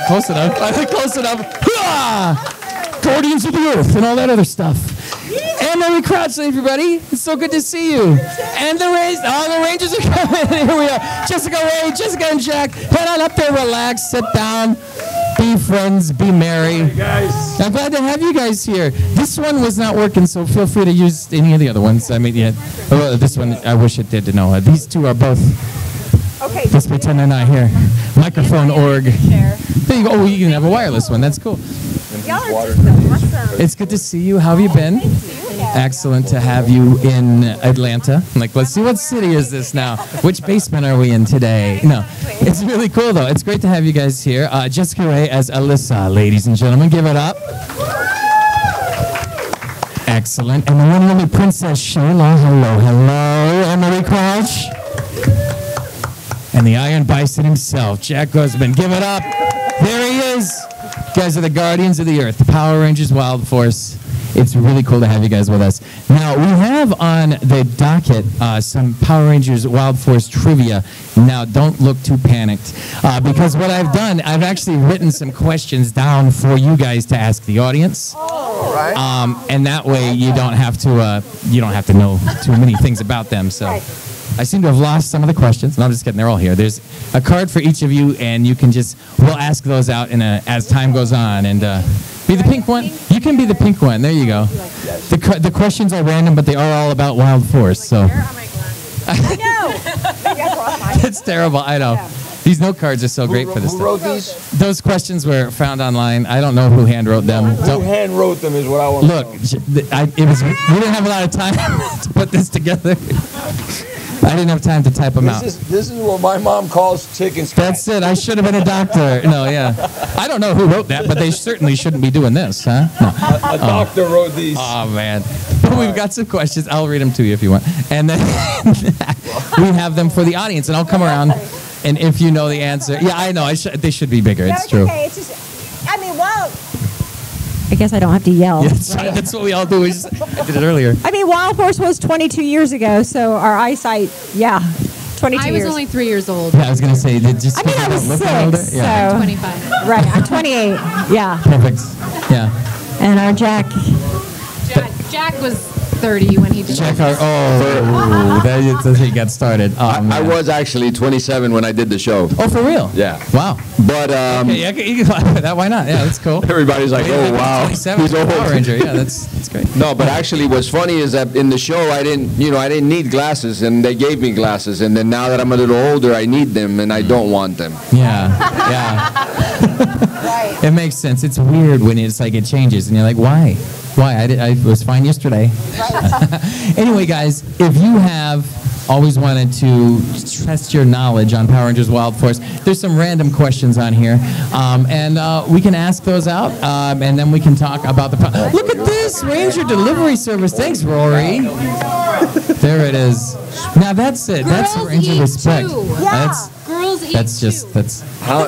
Close enough. Close enough. Guardians of the Earth and all that other stuff. And Mary Crouch, everybody. It's so good to see you. And the Rangers are coming. Here we are. Jessica Ray, Jessica and Jack. Head on up there, relax, sit down, be friends, be merry. Hey guys. I'm glad to have you guys here. This one was not working, so feel free to use any of the other ones. I mean, yeah. This one, I wish it did. No, these two are both. Okay. Just pretend they're not here. Microphone org. There you go. Oh, you can have a wireless one. That's cool. Y'all are just awesome. It's good to see you. How have you been? Excellent to have you in Atlanta. I'm like, let's see, what city is this now? Which basement are we in today? No, it's really cool though. It's great to have you guys here. Jessica Ray as Alyssa, ladies and gentlemen, give it up. Excellent. And the one and only Princess Shayla. Hello, hello, Emily Crouch. And the Iron Bison himself, Jack Guzman. Give it up. There he is. You guys are the Guardians of the Earth, the Power Rangers Wild Force. It's really cool to have you guys with us. Now, we have on the docket some Power Rangers Wild Force trivia. Now, don't look too panicked, because what I've done, I've actually written some questions down for you guys to ask the audience. Right. And that way you don't have to know too many things about them. So I seem to have lost some of the questions. No, I'm just kidding. They're all here. There's a card for each of you, and you can we'll ask those out as time goes on. And be the pink one. You can be the pink one. There you go. The questions are random, but they are all about Wild Force. So. I know. It's terrible. I know. These note cards are so great for this Who stuff. wrote these? Those questions were found online. I don't know who hand wrote them. Who hand wrote them is what I want Look, to know. we didn't have a lot of time to put this together. I didn't have time to type them out. This is what my mom calls chicken scratch. That's it. I should have been a doctor. No, yeah. I don't know who wrote that, but they certainly shouldn't be doing this, huh? No. A doctor wrote these. Oh, man. But we've got some questions. I'll read them to you if you want. And then we have them for the audience, and I'll come around, and if you know the answer. Yeah, I know. They should be bigger. No, it's true. okay. It's just, I mean, wow. I guess I don't have to yell. Yeah, that's what we all do. I did it earlier. I mean, Wild Force was 22 years ago, so our eyesight, 22 I years. was only 3 years old. Yeah, I was going to say, I was 6, so. Yeah. 25. Right, I'm 28, yeah. Perfect. Yeah. And our Jack. Jack was 30 when he did Check that. that's how he got started. Oh, I was actually 27 when I did the show. Oh, for real? Yeah. Wow. But Okay, you can laugh at that. Why not? Yeah, that's cool. everybody's like, oh, wow. 27 He's old. Power Ranger. Yeah, that's great. No, but actually what's funny is that in the show I didn't need glasses, and they gave me glasses, and then now that I'm a little older I need them and I don't want them. Yeah, yeah. It makes sense. It's weird when it's like it changes, and you're like, why? Why? I was fine yesterday. Anyway, guys, if you have always wanted to test your knowledge on Power Rangers Wild Force, there's some random questions on here, and we can ask those out, and then we can talk about the... Look at this! Ranger Delivery Service. Thanks, Rory. There it is. Now, that's it. That's Girls Ranger eat respect. too. Girls eat How,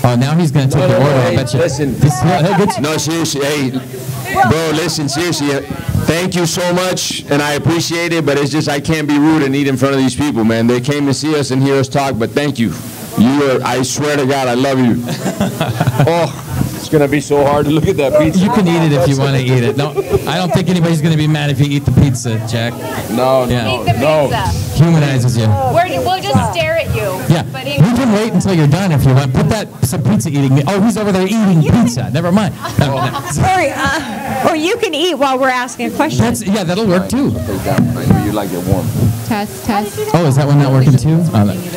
Oh, now he's going to take the order. I bet you. Listen. He'll get you. no, seriously, hey, bro, listen, seriously, thank you so much, and I appreciate it, but it's just I can't be rude and eat in front of these people, man. They came to see us and hear us talk, but thank you. I swear to God, I love you. Oh, it's going to be so hard to look at that pizza. You can eat it if you want to eat it. No, I don't think anybody's going to be mad if you eat the pizza, Jack. No, Yeah. Eat the pizza. Humanizes you. We'll just stare at you. Yeah, But we can wait until you're done if you want. Put some pizza eating. Oh, he's over there eating pizza. Never mind. No. Or you can eat while we're asking a question. That'll work too. You like it warm. Test. Oh, is that one not working too?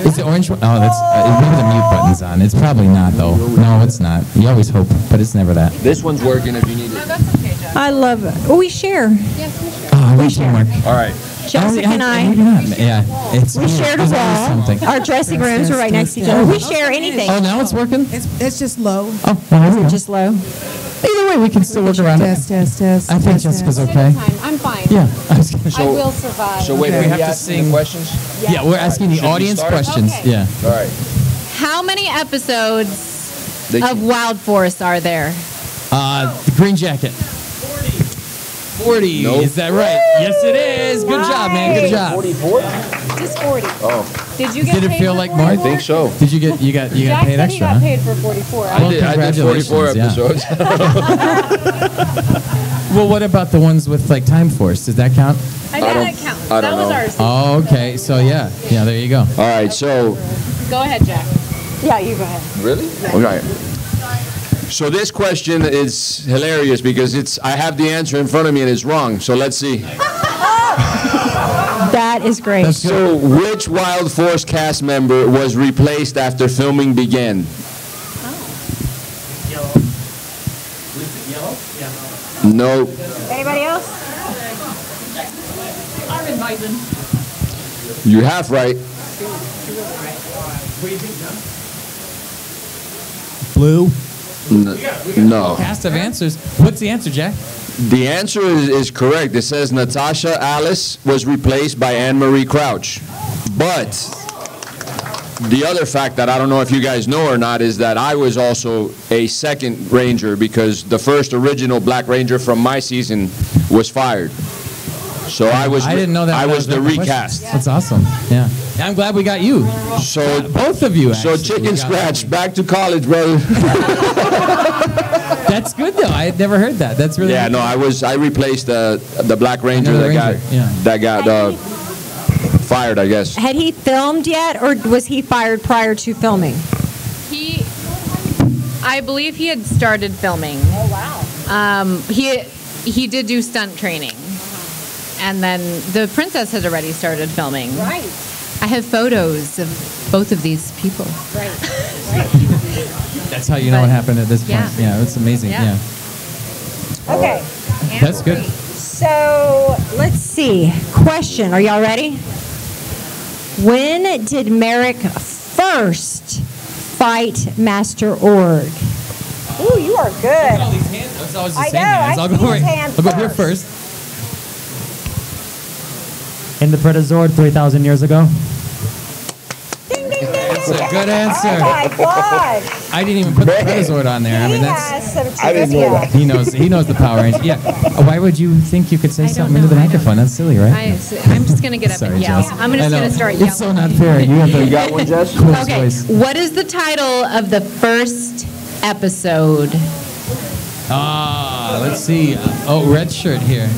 Is the orange one? Oh, that's maybe the mute button's on. It's probably not though. No, it's not. You always hope, but it's never that. This one's working if you need it. That's okay, Jack. I love it. Oh, we share. Yes, we should. Oh, we share. Mark. All right. Jessica and Maybe not. Yeah, it's we shared a there's always wall. something. Our dressing rooms are right next to each other. We share anything. Oh, now it's working. It's just low. Oh, well, there we go. Just low. Either way, we can still work around it. Test. I think Jessica's okay. I'm fine. Yeah, I was gonna I will survive. So wait, We we have to have sing- the questions? Yeah, we're asking the Should we audience start? questions. Okay. Yeah. All right. How many episodes They- of Wild Force are there? The Green Jacket. 40. Nope. Is that right? Yes, it is. Good job, man. Good job. 44? Just 40. Oh. Did you get Did it paid feel for like more? I think so. Did you get Jack paid said he extra? got Huh? paid for 44. I did 44 congratulations, yeah. episodes. Well, what about the ones with like Time Force? Does that count? I don't- think that counts. I don't That was know. ours. Oh, okay. So yeah, there you go. All right, so Go ahead, Jack. Yeah, you go ahead. really? Okay. So this question is hilarious because I have the answer in front of me and it's wrong. So let's see. That is great. That's good. So which Wild Force cast member was replaced after filming began? No. Anybody else? You half right. Blue. No. Cast of answers. What's the answer, Jack? The answer is correct. It says Natasha Alice was replaced by Anne Marie Crouch. But the other fact that I don't know if you guys know or not is that I was also a second ranger because the first original Black Ranger from my season was fired. So I didn't know that. I was the that question. recast. That's awesome. Yeah. I'm glad we got you. So Both of you. so Actually. chicken We got scratch, back to college, brother. That's good though. I had never heard that. That's really Yeah, no, I replaced the Black Ranger Another that Ranger, yeah. got fired, I guess. Had he filmed yet, or was he fired prior to filming? I believe he had started filming. Oh, wow. He did do stunt training. And then the princess had already started filming. Right. I have photos of both of these people. Right. That's how you know what happened at this point. Yeah. Yeah, it's amazing. Yeah. Yeah. Okay. That's good. So let's see. Question. Are y'all ready? When did Merrick first fight Master Org? Ooh, you are good. All these hands. It's always the I same know, hands. I I'll see go his right. hand I'll go here first. first. In the Predazord 3,000 years ago. Ding, ding, ding, ding, That's a ding. good answer. Oh my God. I didn't even put the Predazord on there. I mean, He that's. has some I didn't know trivia. that. He knows the Power Rangers. Yeah. Why would you think you could say I don't something into the know, I microphone? don't- That's silly, right? I'm just going to get up Sorry, and yell. Jess. I'm I just know. going to start yelling. It's so not fair. You have You the got one, Jess? coolest Okay, voice. what is the title of the first episode? Let's see. Red shirt here.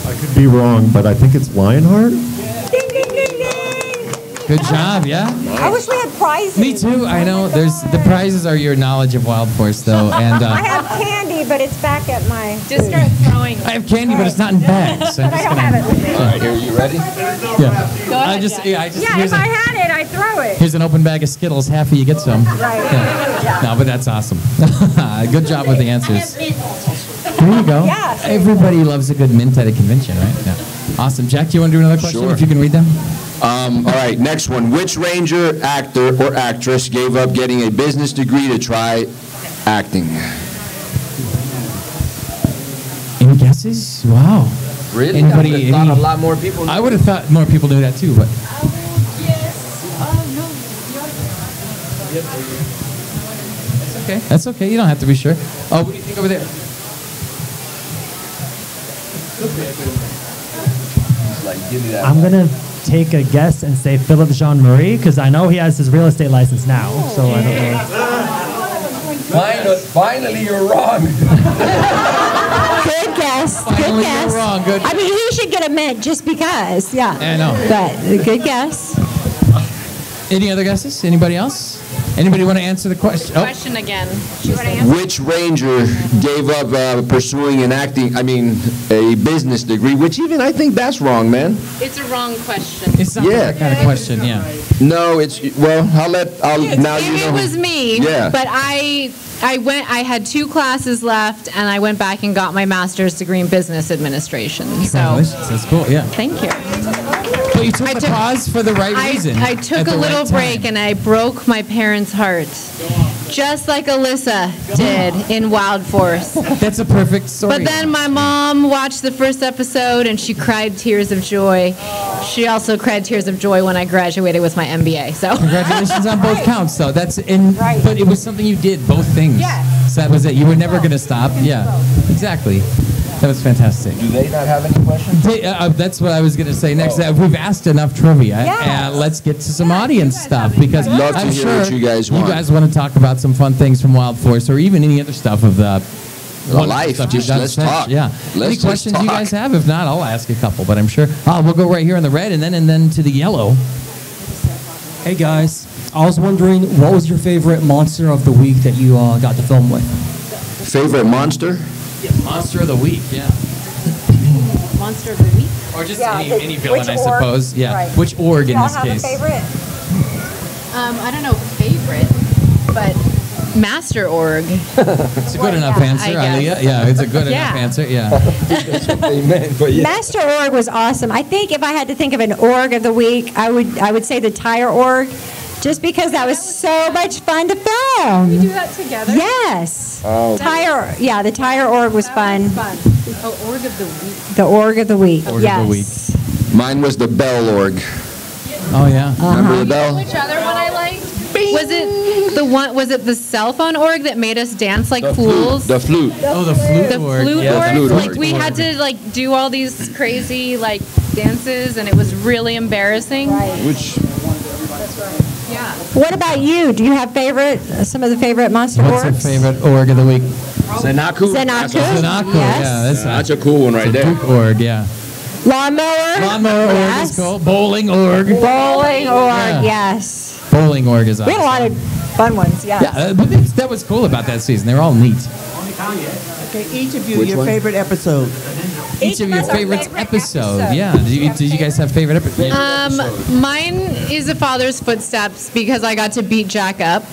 I could be wrong, but I think it's Lionheart. Ding, ding, ding, ding. Good job, yeah? I wish we had prizes. Me too. I know. There's the prizes are your knowledge of Wild Force, though, and I have candy, but it's back at my. Just start throwing. I have candy, but it's not in bags. So I'm But I just don't have it with me. All right, here, you ready? Yeah. Go ahead, Jack. Yeah, here's if I had it, I'd throw it. here's an open bag of Skittles. Half of you get some. Right. Yeah. No, but that's awesome. Good job with the answers. There you go. Yeah. Everybody loves a good mint at a convention, right? Yeah. Awesome. Jack, do you want to do another question? Sure. If you can read them. All right, next one. Which Ranger actor or actress gave up getting a business degree to try acting? Any guesses? Wow. Really? Anybody- I would've thought any- a lot more people. I would have thought more people knew that too, but. That's okay. That's okay. You don't have to be sure. Oh, what do you think over there? Like, give me that. I'm gonna take a guess and say Philip Jean Marie because I know he has his real estate license now. So I don't know. Finally, you're wrong. Good guess. Finally, Good you're guess. wrong. Good. I mean, he should get a mint just because. Yeah. I know. But good guess. Any other guesses? Anybody else? Anybody want to answer the question? Oh, Question again. Do you want to answer? Which Ranger gave up pursuing a business degree? Which even I think that's wrong, man. It's a wrong question. it's not Yeah. that kind of question. Yeah. No, now you know. It was me, Yeah. but I had 2 classes left, and I went back and got my master's degree in business administration. So, Congratulations. That's cool. Yeah. thank you. But you took I the took- pause for the right reason. I took at a the little right break, time. and I broke my parents' heart, just like Alyssa did in Wild Force. That's a perfect story. But then my mom watched the first episode, and she cried tears of joy. She also cried tears of joy when I graduated with my MBA. So. Congratulations on both counts, though. That's in. Right. But it was something you did, both things. Yes. So that was it. You were never going to stop. Yeah. Exactly. That was fantastic. Do they not have any questions? That's what I was going to say next. We've asked enough trivia. Yes. Let's get to some audience stuff because Love to I'm hear sure what you guys want. You guys want to talk about some fun things from Wild Force or even any other stuff of the life. stuff you've Just done let's since. talk. Yeah. Let's Any just questions you talk. guys have? If not, I'll ask a couple. But I'm sure we'll go right here in the red and then to the yellow. Hey guys, I was wondering what was your favorite monster of the week that you got to film with? Favorite monster? Monster of the week. Yeah. Monster of the week. Or just Yeah, any villain, which I org? suppose. Yeah. Right. Which org in Y'all this have case? a favorite? I don't know favorite, but Master Org. It's a good enough yeah, answer, I guess. Aliyah. Yeah, it's a good Yeah. enough answer. Yeah. Amen. But yeah. Master Org was awesome. I think if I had to think of an org of the week, I would say the Tire Org, just because that was so much fun to film. Do that together. Yes. Oh. The Tire Org was fun. Oh, Org of the week. The Org of the week. Org of yes. the week. Mine was the Bell Org. Oh yeah. Remember the Bell? Which other one I liked? Was it the one? Was it the cell phone org that made us dance like fools? The flute. Oh, the flute The org. flute Yeah, org. flute Like org. we had to like do all these crazy like dances, and it was really embarrassing. Which Yeah. What about you? Do you have some of the favorite monster What's orgs? your favorite org of the week? Zenaku. Zenaku. Zenaku. Yes. Yeah, That's a cool one right that's a there. Duke org. Yeah. Lawnmower. Lawnmower org Yes. is cool. Bowling org. Bowling org. Yeah. Yes. Bowling org is awesome. We had a lot of fun ones. Yes. Yeah, but that was cool about that season. They're all neat. Okay, each of you, Which your one? favorite episode. Each of your of us our favorite favorite episode. episode. Yeah. Did you guys have favorite episodes? Mine is A Father's Footsteps because I got to beat Jack up.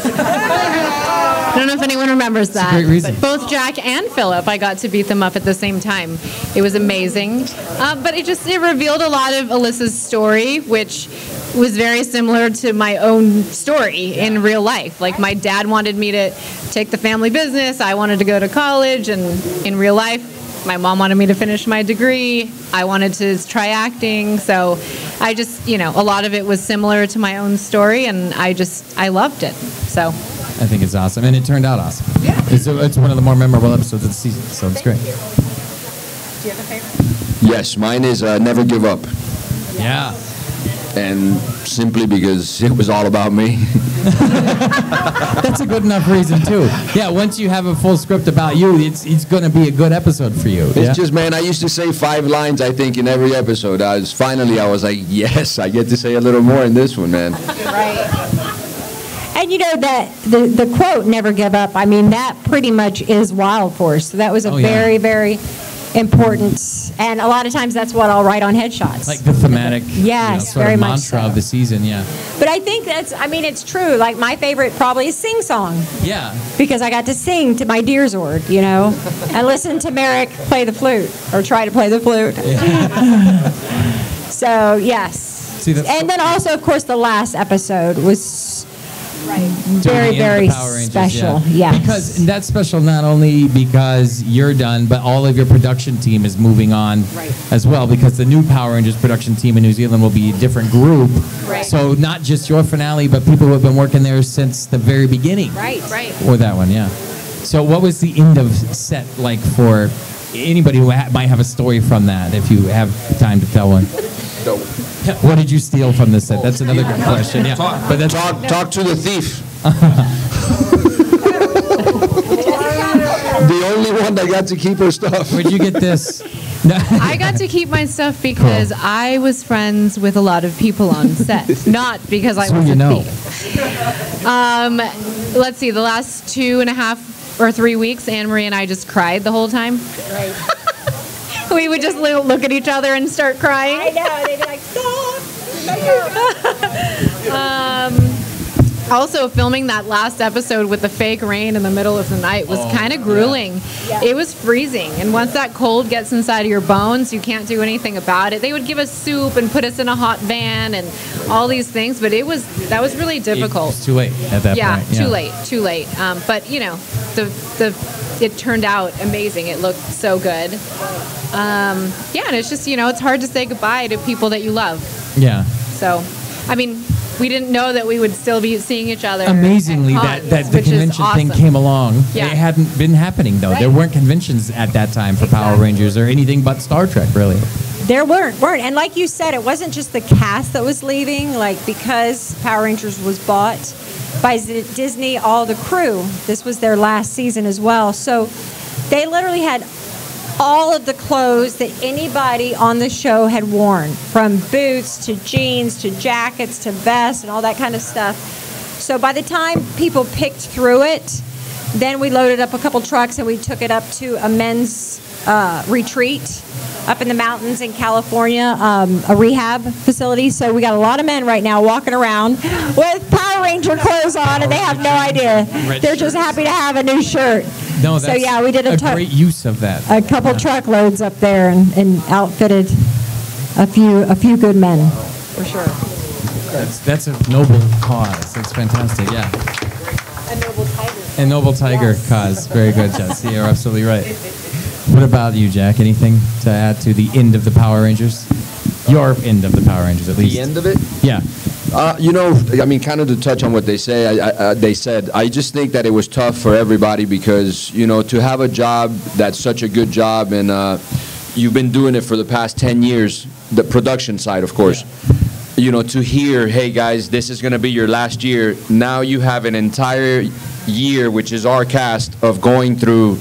I don't know if anyone remembers that. great reason. But both Jack and Philip, I got to beat them up at the same time. It was amazing. But it revealed a lot of Alyssa's story, which was very similar to my own story in real life. Like my dad wanted me to take the family business. I wanted to go to college, and in real life, my mom wanted me to finish my degree. I wanted to try acting. So I just, a lot of it was similar to my own story, and I loved it. So I think it's awesome, and it turned out awesome. Yeah. It's one of the more memorable episodes of the season, so it's great. do you have a favorite? Yes, mine is Never Give Up. Yeah. And simply because it was all about me. That's a good enough reason too. Yeah, once you have a full script about you, it's going to be a good episode for you. It's just, man, I used to say 5 lines, I think, in every episode. I was like, yes, I get to say a little more in this one, man. Right. And you know that the quote "never give up." I mean, that pretty much is Wild Force. So that was a very, very important. And a lot of times, that's what I'll write on headshots. Like the thematic, Yes, sort very of much mantra so. of the season. Yeah. But I think it's true. Like my favorite probably is Sing Song, Yeah. because I got to sing to my Deer Zord, and listen to Merrick play the flute or try to play the flute. So yes. See, that's And then also, of course, the last episode was Doing very, the end of very the Power Rangers, special. yeah. Yes. Because and that's special not only because you're done, but all of your production team is moving on as well. Because the new Power Rangers production team in New Zealand will be a different group. Right. So not just your finale, but people who have been working there since the very beginning. Right. Or that one, yeah. So what was the end of set like for anybody who might have a story from that? If you have time to tell one. What did you steal from the set? That's another good question. Yeah, but that's Talk to the thief. The only one that got to keep her stuff. where'd you get this? No. I got to keep my stuff because I was friends with a lot of people on set, not because I So was you a know. thief. Let's see, the last 2.5 or 3 weeks, Anne Marie and I just cried the whole time. Right. We would just look at each other and start crying. I know. They'd be like, stop. Also, filming that last episode with the fake rain in the middle of the night was kind of grueling. Yeah. It was freezing, and once that cold gets inside of your bones, you can't do anything about it. They would give us soup and put us in a hot van and all these things, but that was really difficult. It's too late at that Yeah, point. too late. But it turned out amazing. It looked so good. And it's just it's hard to say goodbye to people that you love. Yeah. So, I mean, we didn't know that we would still be seeing each other. Amazingly, at cons, that the which is convention thing awesome. came along. Yeah. It hadn't been happening, though. There weren't conventions at that time for Power Rangers or anything but Star Trek, really. There weren't. And like you said, it wasn't just the cast that was leaving. Like, because Power Rangers was bought by Disney, all the crew, this was their last season as well. So they literally had all of the clothes that anybody on the show had worn, from boots to jeans to jackets to vests and all that kind of stuff. So by the time people picked through it, then we loaded up a couple trucks and we took it up to a men's retreat up in the mountains in California, a rehab facility. So we got a lot of men right now walking around with Power Ranger clothes on, and they have no idea. They're just happy to have a new shirt. No, that's so yeah, we did a great use of that. a couple truckloads up there and outfitted a few good men, for sure. That's a noble cause. That's fantastic. Yeah. A noble tiger cause. Very good, Jess. You're absolutely right. What about you, Jack? Anything to add to the end of the Power Rangers? Your end of the Power Rangers, at least. The end of it? Yeah. You know, I mean, kind of to touch on what they say, they said, I just think that it was tough for everybody because, you know, to have a job that's such a good job and you've been doing it for the past 10 years, the production side, of course. Yeah. You know, to hear, hey, guys, this is going to be your last year. Now you have an entire year, which is our cast, of going through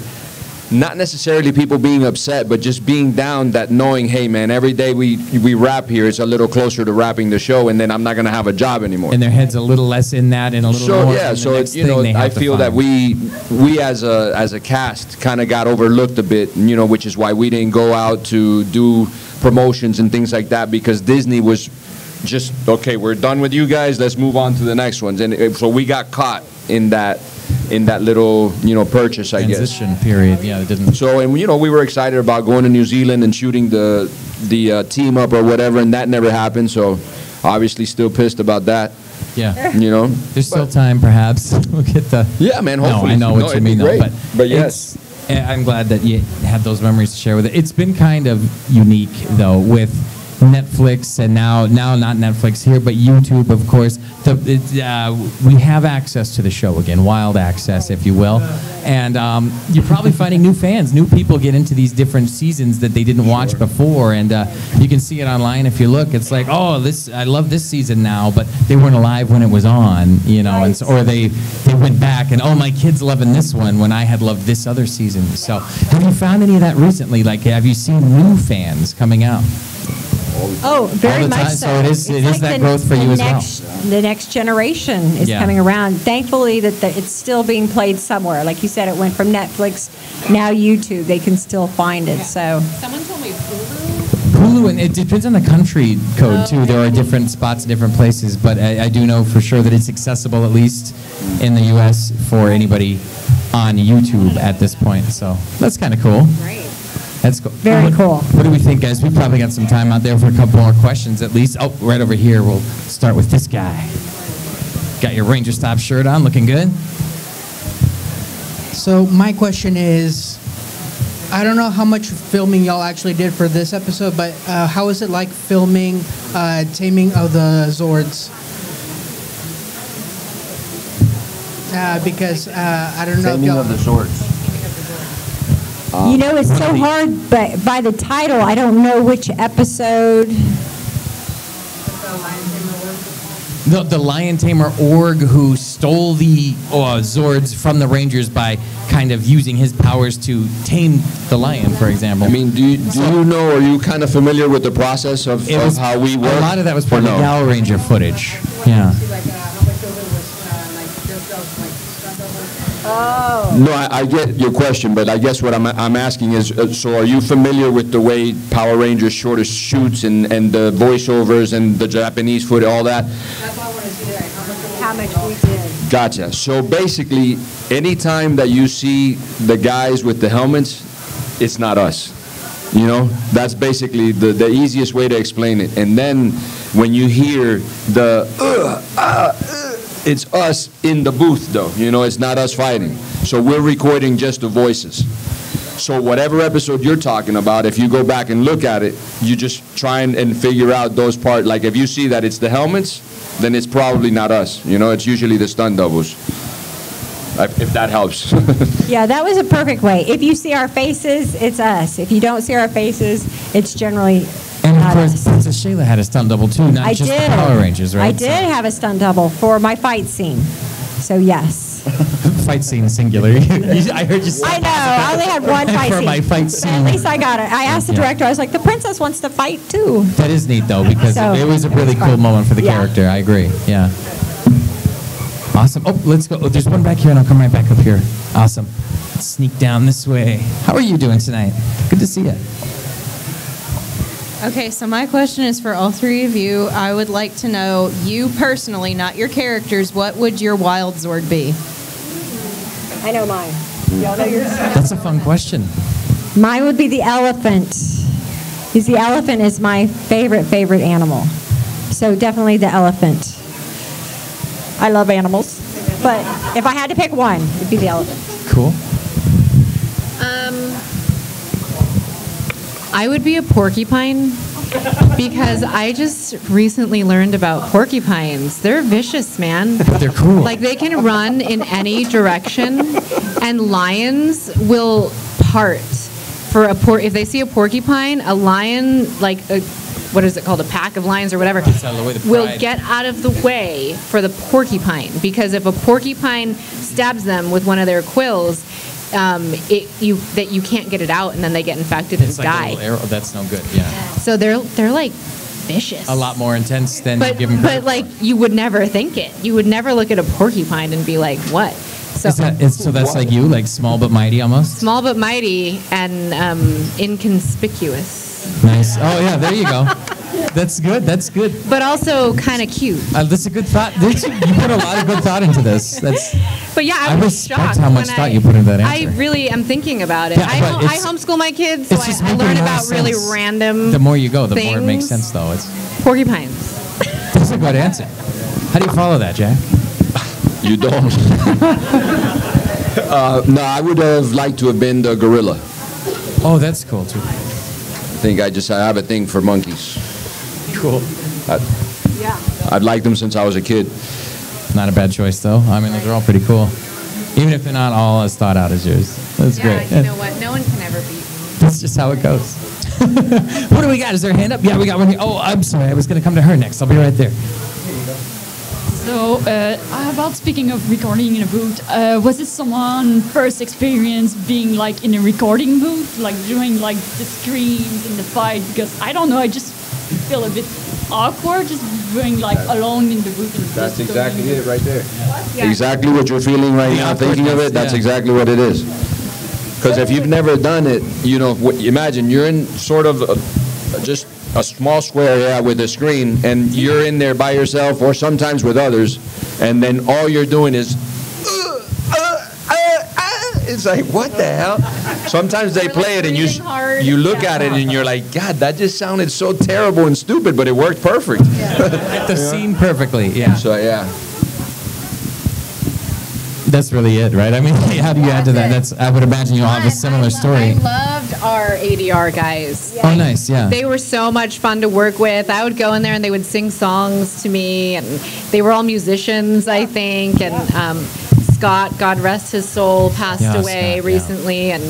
not necessarily people being upset, but just being down, that knowing, hey, man, every day we wrap here, it's a little closer to wrapping the show, and then I'm not going to have a job anymore. And their head's a little less in that and a little more. Yeah, so it's, you know, I feel that we as a cast kind of got overlooked a bit, you know, which is why we didn't go out to do promotions and things like that, because Disney was just, okay, we're done with you guys, let's move on to the next ones. And so we got caught in that little, you know, purchase, I guess. Transition period, yeah, it didn't. So, and you know, we were excited about going to New Zealand and shooting the team up or whatever, and that never happened. So, obviously, still pissed about that. Yeah. You know, there's still time, perhaps. We'll get the. Yeah, man. Hopefully. No, I know what you mean, though. But yes, I'm glad that you had those memories to share with it. It's been kind of unique, though, with Netflix and now not Netflix here, but YouTube, of course. We have access to the show again, wild access, if you will, and you're probably finding new fans, new people get into these different seasons that they didn't watch before, and you can see it online if you look. It's like, oh, I love this season now, but they weren't alive when it was on, you know, and so, or they went back and, oh, my kid's loving this one when I had loved this other season. So, have you found any of that recently? Like, have you seen new fans coming out? Oh, very much so. So it is like that growth for you as well. The next generation is coming around. Thankfully, it's still being played somewhere. Like you said, it went from Netflix, now YouTube. They can still find it. So someone told me Hulu, and it depends on the country code too. There are different spots in different places, but I do know for sure that it's accessible, at least in the U.S., for anybody on YouTube at this point. So that's kind of cool. Great. That's cool. Very cool. What do we think, guys? We probably got some time out there for a couple more questions at least. Oh, right over here. We'll start with this guy. Got your Ranger Stop shirt on, looking good. So my question is, I don't know how much filming y'all actually did for this episode, but how was it like filming Taming of the Zords? Because I don't know if y'all... Taming of the Zords. You know, it's so hard, but by the title, I don't know which episode. The Lion Tamer org who stole the Zords from the Rangers by kind of using his powers to tame the lion, for example. I mean, do you know, are you kind of familiar with the process of how we work? A lot of that was probably Gal Ranger footage. Yeah. Oh. No, I get your question, but I guess what I'm asking is, so are you familiar with the way Power Rangers shoots and the voiceovers and the Japanese footage, all that? That's why I want to see how much we did. Gotcha. So basically, anytime that you see the guys with the helmets, it's not us. You know, that's basically the easiest way to explain it. And then when you hear the it's us in the booth, though. You know, it's not us fighting. So we're recording just the voices. So whatever episode you're talking about, if you go back and look at it, you just try and figure out those parts. Like if you see that it's the helmets, then it's probably not us. You know, it's usually the stunt doubles. If that helps. Yeah, that was a perfect way. If you see our faces, it's us. If you don't see our faces, it's generally And of not course, us. Princess Shayla had a stunt double too, not I just did. the Power Rangers, right? I did have a stunt double for my fight scene. So yes. Fight scene singular. I heard you say I know. I only had one fight For scene. my fight But scene. at least I got it. I asked the Yeah. director. I was like, the princess wants to fight too. That is neat though, because So, it was a it was really fun. cool moment for the Yeah. character. I agree. Yeah. Awesome. Oh, let's go. Oh, there's one back here, and I'll come right back up here. Awesome. Let's sneak down this way. How are you doing tonight? Good to see you. Okay, so my question is for all three of you. I would like to know, you personally, not your characters, what would your wild Zord be? I know mine. Y'all know yours? That's a fun question. Mine would be the elephant. Because the elephant is my favorite animal. So definitely the elephant. I love animals. But if I had to pick one, it'd be the elephant. Cool. I would be a porcupine because I just recently learned about porcupines. They're vicious, man. But they're cool. Like they can run in any direction, and lions will part for if they see a porcupine, a lion what is it called, a pack of lions or whatever, out of the way, the will pride. get out of the way for the porcupine, because if a porcupine stabs them with one of their quills, you can't get it out, and then they get infected and It's like a die. little arrow. That's no good. Yeah. So they're like vicious. A lot more intense than you But give them but like you would never think it. You would never look at a porcupine and be like, what? So So that's like you, like small but mighty almost? small but mighty and inconspicuous, Nice. Oh, yeah, there you go. That's good. That's good. but also kind of cute. That's a good thought. You put a lot of good thought into this. That's But yeah, I I was respect shocked how much when thought you put into that I answer. really am thinking about it. Yeah, I but it's- homeschool my kids, so it's just I making learn more about really sense. random The more you go, the more it makes things. sense, though. It's porcupines. That's a good answer. How do you follow that, Jack? You don't. No, I would have liked to have been the gorilla. Oh, that's cool, too. I think I have a thing for monkeys. Cool. I've liked them since I was a kid. Not a bad choice, though. I mean, those are all pretty cool. Even if they're not all as thought out as yours. That's great. You know what? No one can ever beat me. That's just how it goes. What do we got? Is there a hand up? Yeah, we got one here. Oh, I'm sorry. I was going to come to her next. I'll be right there. So, about speaking of recording in a booth, was it someone's first experience being like in a recording booth, like doing like the screams and the fight? Because I don't know, I just feel a bit awkward just doing like alone in the booth. And That's just exactly doing- it right there. Exactly what you're feeling right now, thinking of it, that's yeah. exactly what it is. Because if you've never done it, you know, imagine you're in sort of just a small square area with a screen, and you're in there by yourself or sometimes with others, and then all you're doing is, it's like, what the hell? Sometimes they play it and you look at it and you're like, God, that just sounded so terrible and stupid, but it worked perfect. The scene perfectly, yeah. So, yeah. That's really it, right? I mean, how do you add to that? I would imagine you all have a similar I story. loved our ADR guys. Oh, nice, yeah. They were so much fun to work with. I would go in there and they would sing songs to me, and they were all musicians, I think. And Scott, God rest his soul, passed Yeah, away Scott, recently, and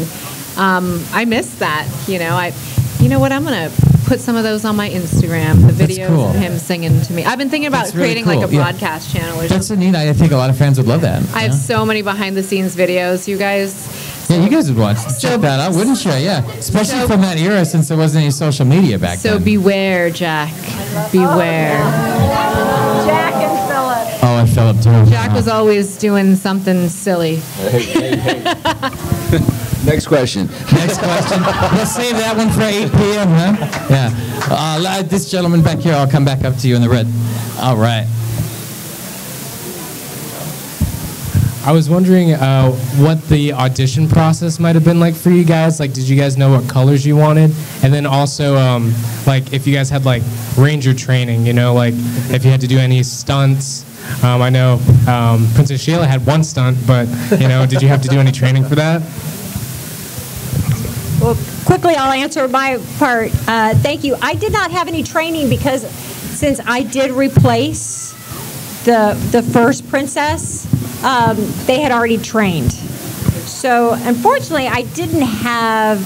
I missed that. You know what? I'm gonna put some of those on my Instagram. The That's videos cool. of him singing to me. I've been thinking about That's really creating like a cool, yeah. broadcast channel or That's something. a neat. I think a lot of fans would love that. I have so many behind the scenes videos, you guys. Yeah, you guys would watch. Check that out, wouldn't you? Yeah, especially from that era, since there wasn't any social media back So then. beware, Jack. Beware. Jack and Philip. Oh, and Philip too. Jack was always doing something silly. Next question. Next question. We'll save that one for 8 p.m., huh? Yeah. This gentleman back here, I'll come back up to you in the red. All right. I was wondering what the audition process might have been like for you guys. Like, did you guys know what colors you wanted? And then also, like, if you guys had, like, ranger training, you know, like, if you had to do any stunts. I know Princess Sheila had one stunt, but, you know, did you have to do any training for that? Well, quickly, I'll answer my part. Thank you. I did not have any training because since I did replace the first princess, they had already trained. So unfortunately, I didn't have,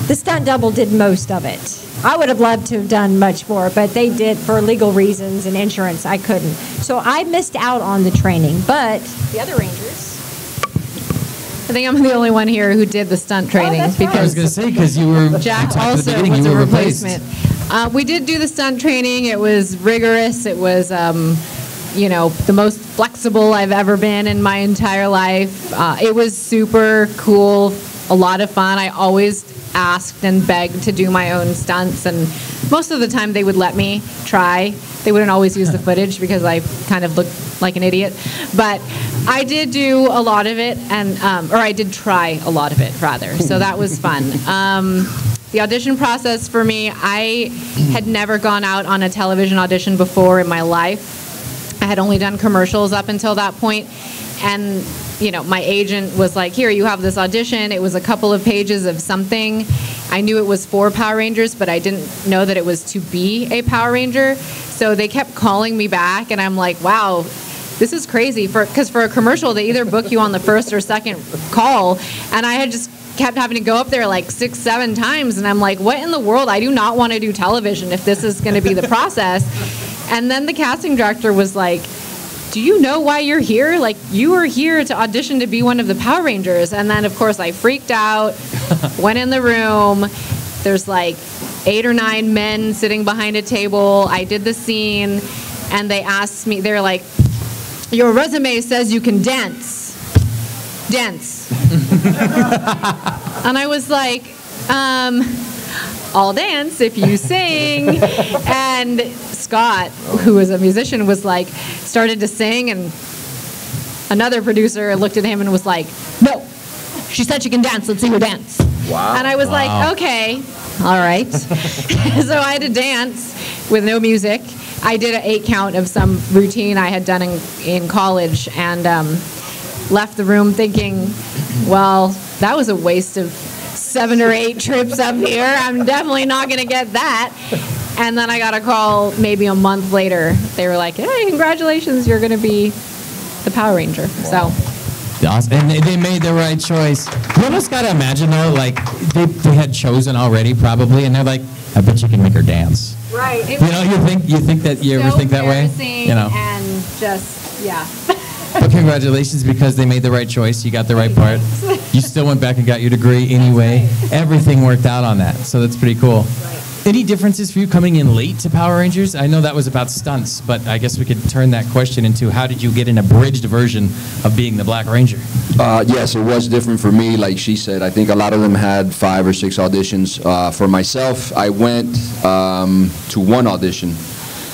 the stunt double did most of it. I would have loved to have done much more, but they did for legal reasons and insurance. I couldn't. So I missed out on the training, but the other rangers. I think I'm the only one here who did the stunt training. That's right. I was going to say, because you were, Jack you talked at the also beginning, was you a were replaced. replacement. We did do the stunt training. It was rigorous. It was, the most flexible I've ever been in my entire life. It was super cool, a lot of fun. I always asked and begged to do my own stunts, and most of the time they would let me try. They wouldn't always use the footage because I kind of looked like an idiot, but I did do a lot of it, and or I did try a lot of it rather, so that was fun. The audition process for me, I had never gone out on a television audition before in my life. I had only done commercials up until that point, and my agent was like, here, you have this audition. It was a couple of pages of something. I knew it was for Power Rangers, but I didn't know that it was to be a Power Ranger. So they kept calling me back, and I'm like, wow, this is crazy. Because for a commercial, they either book you on the first or second call, and I had just kept having to go up there like 6, 7 times, and I'm like, what in the world? I do not want to do television if this is going to be the process. And then the casting director was like, do you know why you're here? Like, you are here to audition to be one of the Power Rangers. And then, of course, I freaked out, went in the room. There's like 8 or 9 men sitting behind a table. I did the scene, and they asked me, they're like, your resume says you can dance. Dance. And I was like, I'll dance if you sing. And Scott, who was a musician, was like, started to sing, and another producer looked at him and was like, no, she said she can dance, let's see her dance. Wow. And I was like, okay, all right. So I had to dance with no music. I did an 8 count of some routine I had done in college, and left the room thinking, well, that was a waste of 7 or 8 trips up here. I'm definitely not going to get that. And then I got a call maybe a month later. They were like, hey, congratulations, you're going to be the Power Ranger. Wow. So. Awesome. And they made the right choice. You almost got to imagine, though, like, they had chosen already, probably, and they're like, I bet you can make her dance. Right. You think that you ever think that way? And just, yeah. But congratulations, because they made the right choice. You got the right part. You still went back and got your degree anyway. Everything worked out on that, so that's pretty cool. Any differences for you coming in late to Power Rangers? I know that was about stunts, but I guess we could turn that question into how did you get an abridged version of being the Black Ranger? Yes, it was different for me. Like she said, I think a lot of them had 5 or 6 auditions. For myself, I went to 1 audition,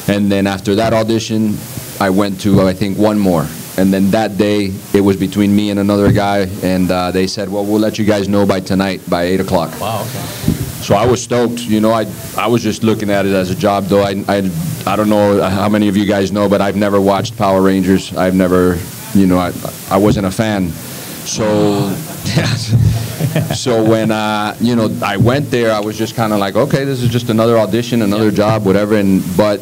and then after that audition, I went to, I think, 1 more. And then that day, it was between me and another guy, and they said, well, we'll let you guys know by tonight, by 8 o'clock. Wow, okay. So I was stoked. I was just looking at it as a job, though. I don't know how many of you guys know, but I've never watched Power Rangers. I've never, I wasn't a fan. So, so when, I went there, I was just kind of like, okay, this is just another audition, another job, whatever. But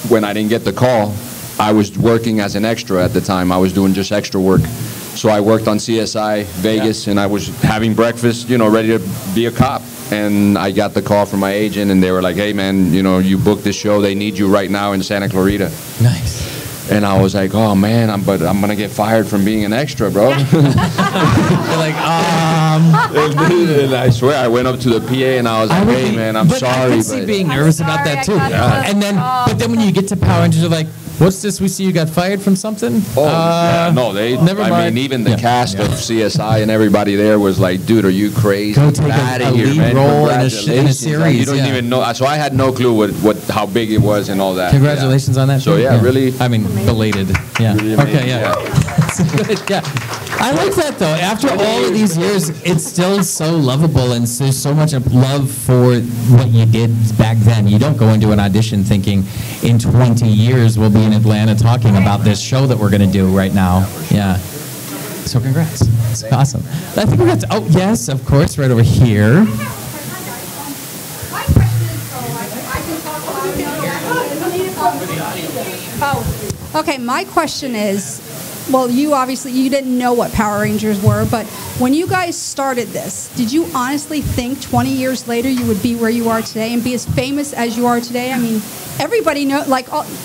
when I didn't get the call, I was working as an extra at the time. I was doing just extra work. So I worked on CSI Vegas, and I was having breakfast, ready to be a cop. And I got the call from my agent, and they were like, hey, man, you booked this show. They need you right now in Santa Clarita. Nice. And I was like, oh, man, I'm going to get fired from being an extra, bro. You're like, And I swear, I went up to the PA, and I was like, hey, man, I'm sorry. I can see being nervous about that, too. And then, but then when you get to Power Rangers, you're like, what's this? We see you got fired from something? No, never mind. I mean, even the cast of CSI and everybody there was like, dude, are you crazy? Go take a lead here, man. role in a series. You don't even know. So I had no clue how big it was and all that. Congratulations on that. So really. I mean, belated. Yeah. Really Okay. Yeah. Good. Yeah. I like that though. After all of these years, it's still so lovable, and there's so much love for what you did back then. You don't go into an audition thinking, in 20 years we'll be in Atlanta talking about this show that we're going to do right now. Yeah. So congrats. It's awesome. I think we're going to. Oh yes, of course, right over here. Okay, my question is, well, you didn't know what Power Rangers were, but when you guys started this, did you honestly think 20 years later you would be where you are today and be as famous as you are today? I mean, everybody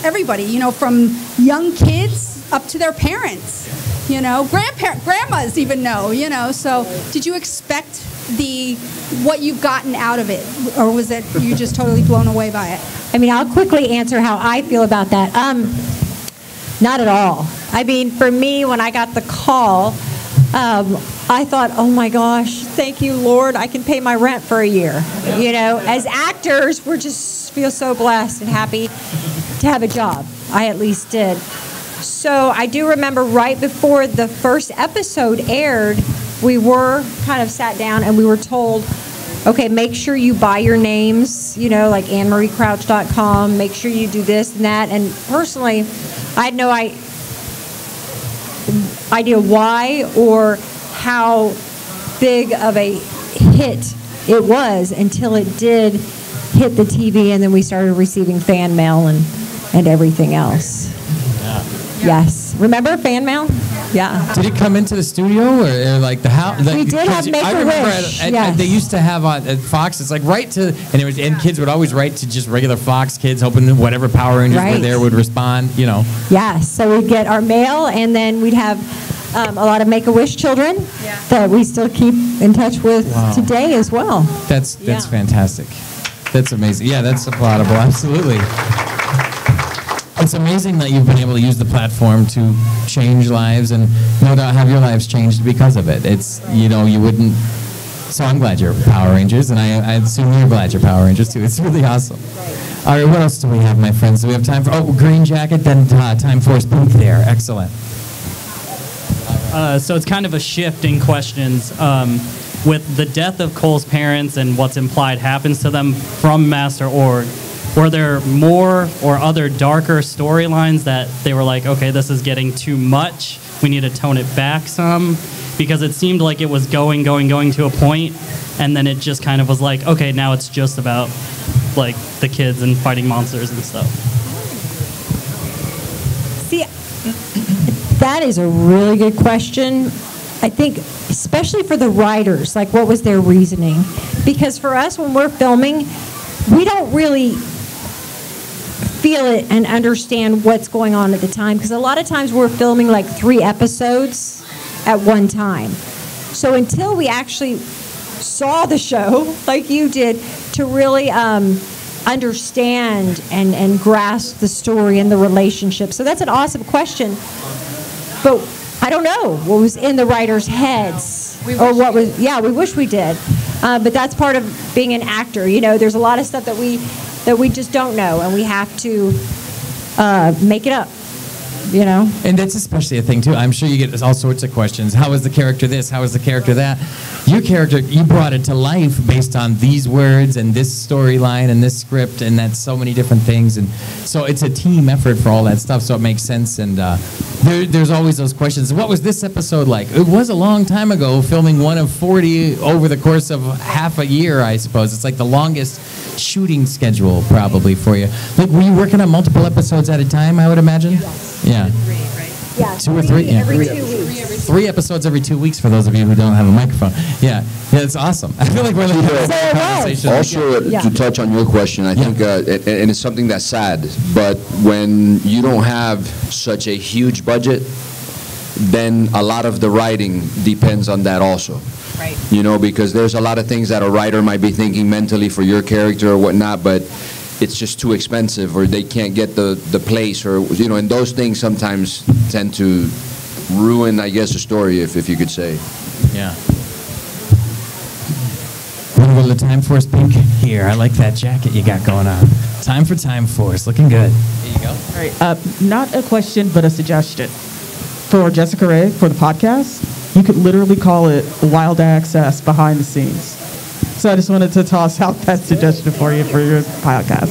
everybody, from young kids up to their parents, grandmas even know, So, did you expect what you've gotten out of it, or was it you just totally blown away by it? I mean, I'll quickly answer how I feel about that. Not at all. I mean, for me, when I got the call, I thought, oh my gosh, thank you, Lord, I can pay my rent for a year. As actors, we just feel so blessed and happy to have a job. I at least did. So I do remember right before the first episode aired, we were kind of sat down and we were told, okay, make sure you buy your names, like AnneMarieCrouch.com, make sure you do this and that. And personally, I had no idea why or how big of a hit it was until it did hit the TV, and then we started receiving fan mail and everything else. Yeah. Yes. Remember fan mail? Yeah. Did it come into the studio or like the house? We did have Make-A-Wish. Yes. They used to have on Fox. It's like write to, and kids would always write to just regular Fox kids, hoping that whatever Power Rangers were there would respond. Yes. So we'd get our mail, and then we'd have a lot of Make-A-Wish children that we still keep in touch with today as well. That's fantastic. That's amazing. Yeah, that's applaudable. Absolutely. It's amazing that you've been able to use the platform to change lives, and no doubt have your lives changed because of it. It's, you wouldn't. So I'm glad you're Power Rangers, and I assume you're glad you're Power Rangers too. It's really awesome. All right, what else do we have, my friends? Do we have time for, green jacket, then Time Force Pink there. Excellent. So it's kind of a shift in questions. With the death of Cole's parents and what's implied happens to them from Master Org, were there more or other darker storylines that they were like, okay, this is getting too much, we need to tone it back some? Because it seemed like it was going to a point, and then it just kind of was like, okay, now it's just about like the kids and fighting monsters and stuff. See, that is a really good question. I think, especially for the writers, like what was their reasoning? Because for us, when we're filming, we don't really feel it and understand what's going on at the time, because a lot of times we're filming like 3 episodes at one time. So until we actually saw the show, like you did, to really understand and grasp the story and the relationship. So that's an awesome question. But I don't know what was in the writers' heads, we wish we did. But that's part of being an actor. There's a lot of stuff that we just don't know, and we have to make it up. And that's especially a thing too. I'm sure you get all sorts of questions. How is the character this? How is the character that? Your character, you brought it to life based on these words and this storyline and this script, and that's so many different things. And so it's a team effort for all that stuff. So it makes sense. And there's always those questions. What was this episode like? It was a long time ago, filming one of 40 over the course of half a year, I suppose. It's like the longest shooting schedule probably for you. Like, were you working on multiple episodes at a time, I would imagine? Yes. Yeah. 2 or 3? Yeah. Every 2 weeks. 3 episodes every 2 weeks for those of you who don't have a microphone. Yeah, it's awesome. I feel like we're having a conversation. Also, to touch on your question, I think, and it's something that's sad, but when you don't have such a huge budget, then a lot of the writing depends on that also. Right. Because there's a lot of things that a writer might be thinking mentally for your character or whatnot, but it's just too expensive, or they can't get the place, or and those things sometimes tend to ruin, I guess, the story, if you could say. Yeah. Want to go to the Time Force Pink? Here, I like that jacket you got going on. Time for Time Force, looking good. There you go. All right, not a question, but a suggestion. For Jessica Ray, for the podcast, you could literally call it Wild Access Behind the Scenes. So I just wanted to toss out that suggestion for you for your podcast.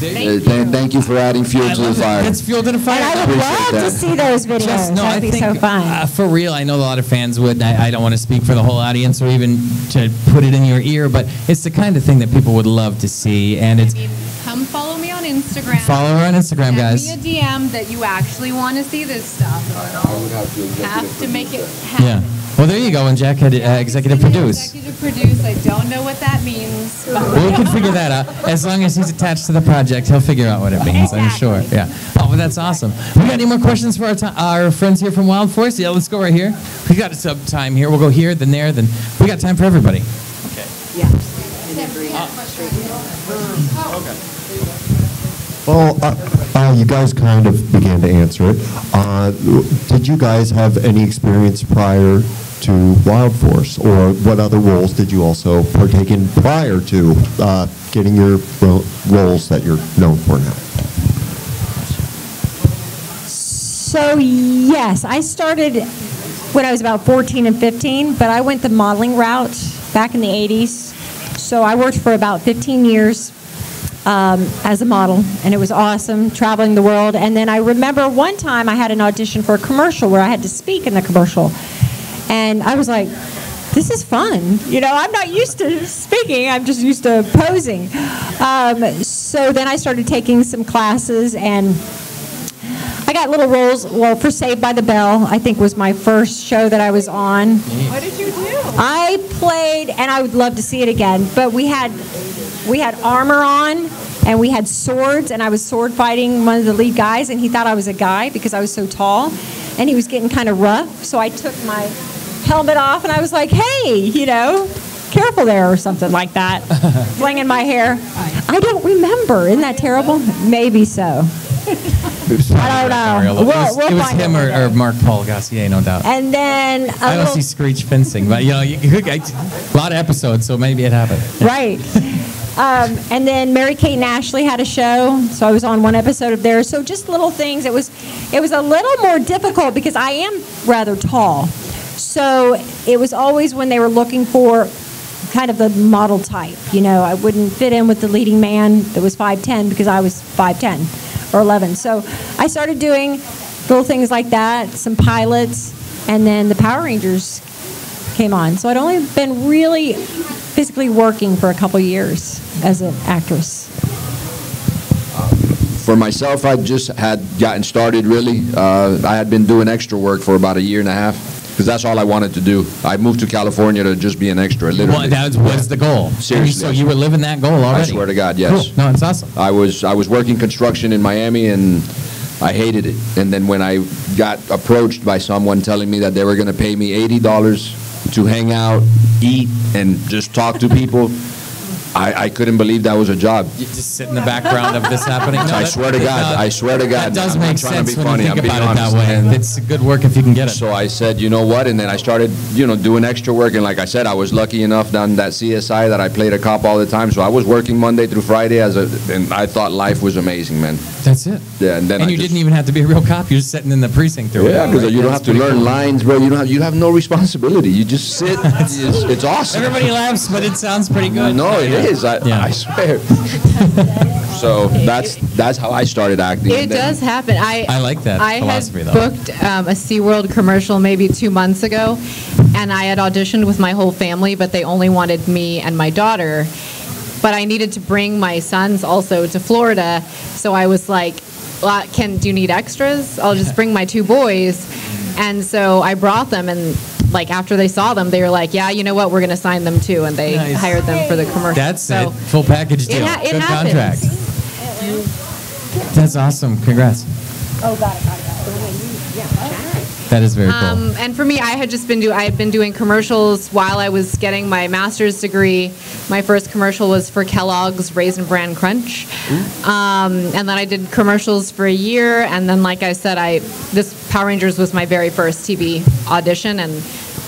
Thank you for adding fuel to the fire. It's fuel to the fire. And I would love to see those videos. That'd be so fun. For real, I know a lot of fans would. I don't want to speak for the whole audience or even to put it in your ear, but it's the kind of thing that people would love to see. And it's come follow me on Instagram. Instagram. Follow her on Instagram, guys. Send me a DM that you actually want to see this stuff. And I'll have to make it happen. Yeah. Well, there you go. And Jack had executive produce. Executive produce. I don't know what that means. But We can figure that out. As long as he's attached to the project, he'll figure out what it means, I'm sure. Yeah. Oh, well, that's awesome. We got any more questions for our friends here from Wild Force? Yeah, let's go right here. We got some time here. We'll go here, then there, then we got time for everybody. Okay. Yeah. Well, you guys kind of began to answer it. Did you guys have any experience prior to Wild Force, or what other roles did you also partake in prior to getting your roles that you're known for now? So, yes, I started when I was about 14 and 15, but I went the modeling route back in the 80s. So I worked for about 15 years as a model, and it was awesome, traveling the world. And then I remember one time I had an audition for a commercial where I had to speak in the commercial. And I was like, this is fun. You know, I'm not used to speaking. I'm just used to posing. So then I started taking some classes, and I got little roles. Well, for Saved by the Bell, I think was my first show that I was on. what did you do? I played, and I would love to see it again, but we had armor on, and we had swords, and I was sword fighting one of the lead guys, and he thought I was a guy because I was so tall, and he was getting kind of rough, so I took my helmet off, and I was like, hey, you know, careful there, or something like that, flinging my hair. I don't remember. Isn't that terrible? Maybe so. I don't know. It was him or Mark Paul Gassier, no doubt. And then I don't see Screech fencing, but you know, a lot of episodes, so maybe it happened. Right. And then Mary Kate and Ashley had a show, so I was on one episode of theirs. So just little things. It was a little more difficult because I am rather tall. So it was always when they were looking for kind of the model type. You know, I wouldn't fit in with the leading man that was 5'10" because I was 5'10" or 11. So I started doing little things like that, some pilots, and then the Power Rangers came on. So I'd only been really physically working for a couple years as an actress. For myself, I just had gotten started, really. I had been doing extra work for about a year and a half, because that's all I wanted to do. I moved to California to just be an extra, literally. Well, that was the goal. Seriously. So you were living that goal already? I swear to God, yes. Cool. No, it's awesome. I was working construction in Miami, and I hated it. And then when I got approached by someone telling me that they were going to pay me $80 to hang out, eat, and just talk to people, I couldn't believe that was a job. You just sit in the background of this happening? No, I swear to God. That does make sense when funny. you think I'm about it that honest. way. And It's good work if you can get it. so I said, you know what? And then I started, doing extra work. And like I said, I was lucky enough down that CSI that I played a cop all the time. So I was working Monday through Friday and I thought life was amazing, man. That's it. Yeah, and then you didn't even have to be a real cop. You're just sitting in the precinct or Yeah, whatever. because you don't have to learn lines, bro. You have no responsibility. You just sit. It's awesome. Everybody laughs, but it sounds pretty good. No, it is. I swear. So that's how I started acting. It does happen. I like that I philosophy, had though. booked a SeaWorld commercial maybe 2 months ago, and I had auditioned with my whole family, but they only wanted me and my daughter. But I needed to bring my sons also to Florida, so I was like, well, do you need extras? I'll just bring my 2 boys. And so I brought them, and like after they saw them, they were like, yeah, you know what, we're going to sign them too. And they hired them for the commercial. That's it. Full package deal. It Good happens. contract. That's awesome. Congrats. Oh, got it. That is very cool. And for me, I had been doing commercials while I was getting my master's degree. My first commercial was for Kellogg's Raisin Bran Crunch. And then I did commercials for a year. And then, like I said, this Power Rangers was my very first TV audition, and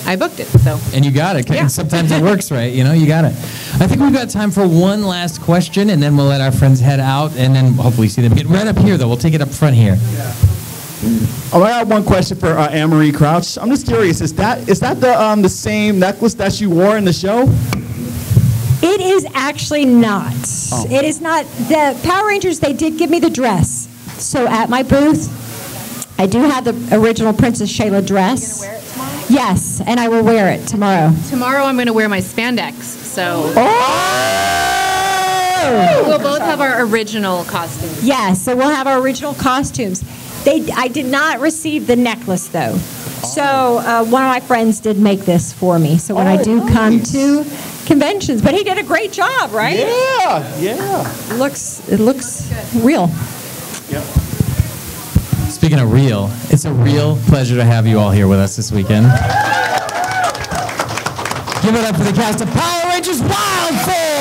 I booked it. So. And you got it. Yeah. Sometimes it works, right? You got it. I think we've got time for one last question, and then we'll let our friends head out, and then hopefully see them get right up here, though. We'll take it up front here. Oh, I got one question for Anne-Marie Crouch. I'm just curious, is that the same necklace that you wore in the show? It is actually not. Oh. It is not. The Power Rangers, they did give me the dress. So at my booth, I do have the original Princess Shayla dress. Are you going to wear it tomorrow? Yes, and I will wear it tomorrow. Tomorrow I'm going to wear my spandex. So. Oh! We'll both have our original costumes. Yeah, so we'll have our original costumes. I did not receive the necklace, though. So one of my friends did make this for me. So when I do come to conventions, but he did a great job, right? Yeah. It looks real. Yep. Speaking of real, it's a real pleasure to have you all here with us this weekend. Give it up for the cast of Power Rangers Wild Force!